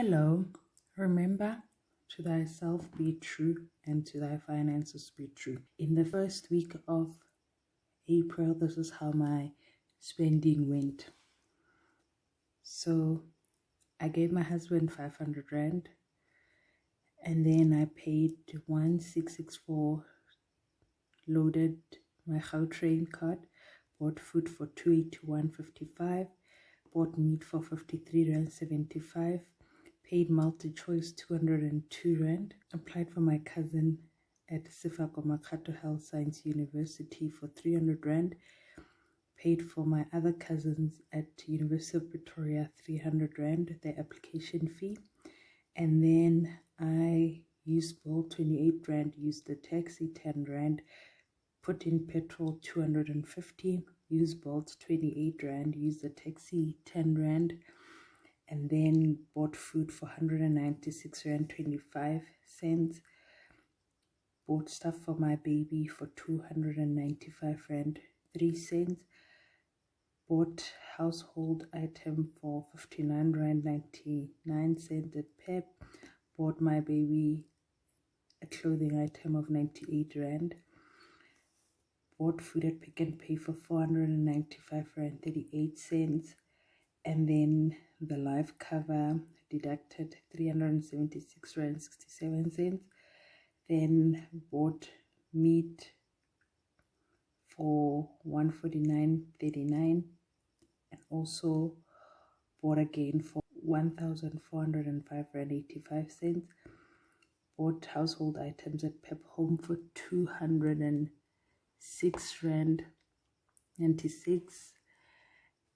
Hello, remember, to thyself be true and to thy finances be true. In the first week of April, this is how my spending went. So I gave my husband 500 Rand, and then I paid 1664, loaded my train card, bought food for 281.55, bought meat for 53 Rand 75, paid multi-choice 202 Rand, applied for my cousin at Sifako Makato Health Science University for 300 Rand, paid for my other cousins at University of Pretoria 300 Rand, their application fee, and then I used Bolt 28 Rand, used the taxi 10 Rand, put in petrol 250, used Bolt 28 Rand, used the taxi 10 Rand, and then bought food for 196 Rand 25 cents, bought stuff for my baby for 295 Rand 3 cents, bought household item for 59 Rand 99 cents at Pep, bought my baby a clothing item of 98 Rand, bought food at Pick n Pay for 495 Rand 38 cents, and then the life cover deducted 376 Rand 67 cents, then bought meat for 149.39, and also bought again for 1,405 Rand 85 cents, bought household items at Pep Home for 206 Rand 96,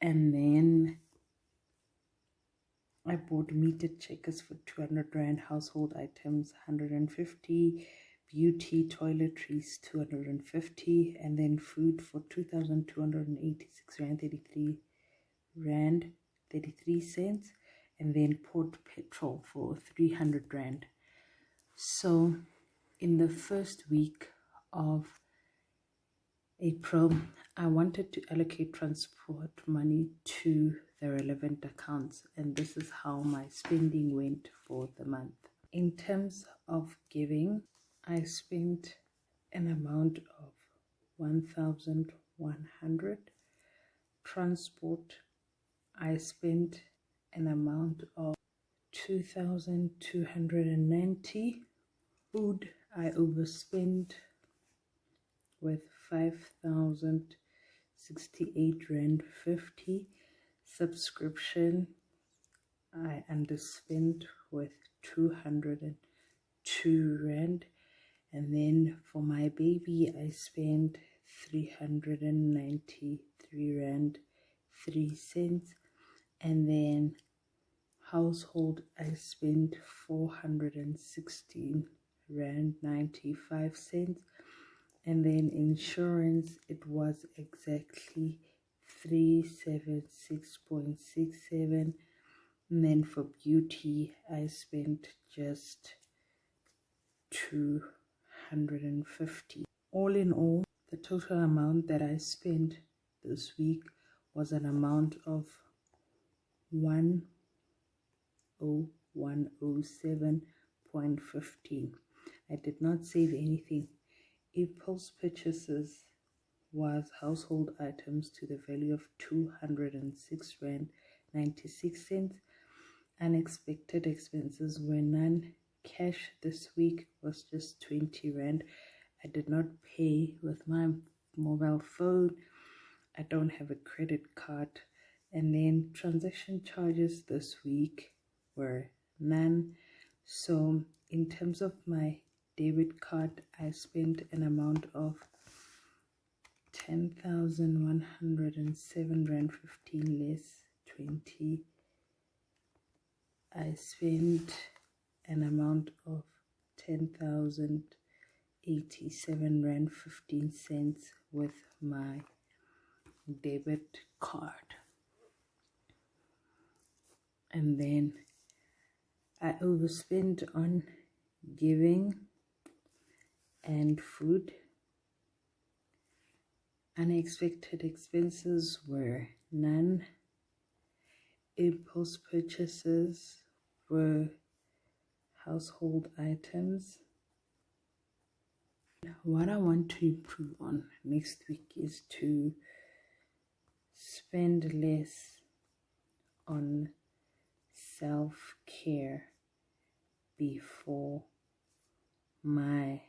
and then I bought meat at Checkers for 200 Rand, household items 150, beauty toiletries 250, and then food for 2,286 Rand 33 Rand 33 cents, and then poured petrol for 300 Rand. So in the first week of April, I wanted to allocate transport money to the relevant accounts, and this is how my spending went for the month. In terms of giving, I spent an amount of 1,100. Transport, I spent an amount of 2,290. Food, I overspent with 5,068 Rand 50. Subscription, I underspent with 202 Rand, and then for my baby I spent 393 Rand 3 cents, and then household I spent 416 Rand 95 cents, and then insurance, it was exactly 376.67, and then for beauty I spent just 250. All in all, the total amount that I spent this week was an amount of 10107.15. I did not save anything. April's purchases was household items to the value of 206 Rand 96 cents. Unexpected expenses were none. Cash this week was just 20 Rand. I did not pay with my mobile phone. I don't have a credit card. And then transaction charges this week were none. So in terms of my debit card, I spent an amount of 10,107 Rand 15 less 20. I spent an amount of 10,087 Rand 15 cents with my debit card. And then I overspent on giving and food. Unexpected expenses were none. Impulse purchases were household items. What I want to improve on next week is to spend less on self-care before my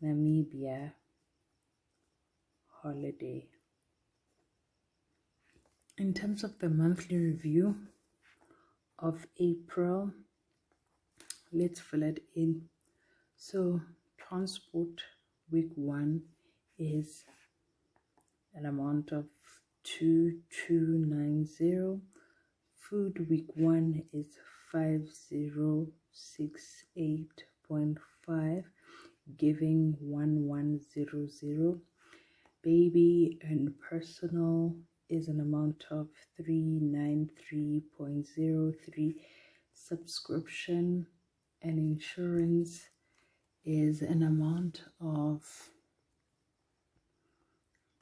Namibia holiday. In terms of the monthly review of April, let's fill it in. So transport week 1 is an amount of 2290. Food week 1 is 5068.5, giving 1100. Baby and personal is an amount of 393.03. Subscription and insurance is an amount of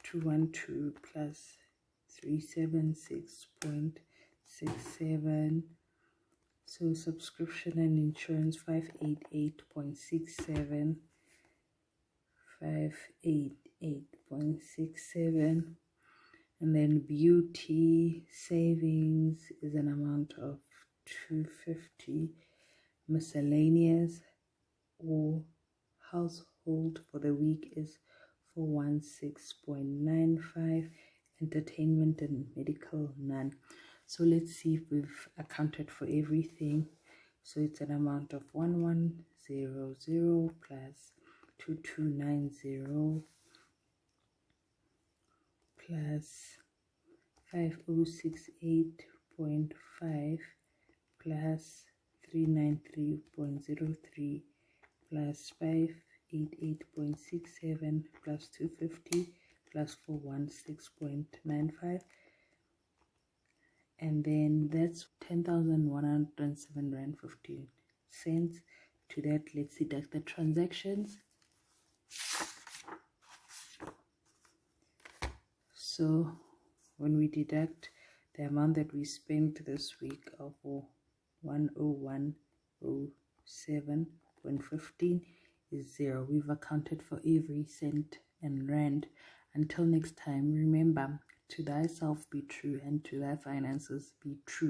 212 plus 376.67. So subscription and insurance 588.67, 588.67. And then beauty savings is an amount of 250. Miscellaneous or household for the week is 416.95. Entertainment and medical, none. So let's see if we've accounted for everything. So it's an amount of 1100 plus 2290 plus 5068.5 plus 393.03 plus 588.67 plus 250 plus 416.95, and then that's 10,107 rand 15 cents. To that, let's deduct the transactions. So when we deduct the amount that we spent this week of 10107.15 is 0. We've accounted for every cent and rand. Until next time, remember, to thyself be true and to thy finances be true.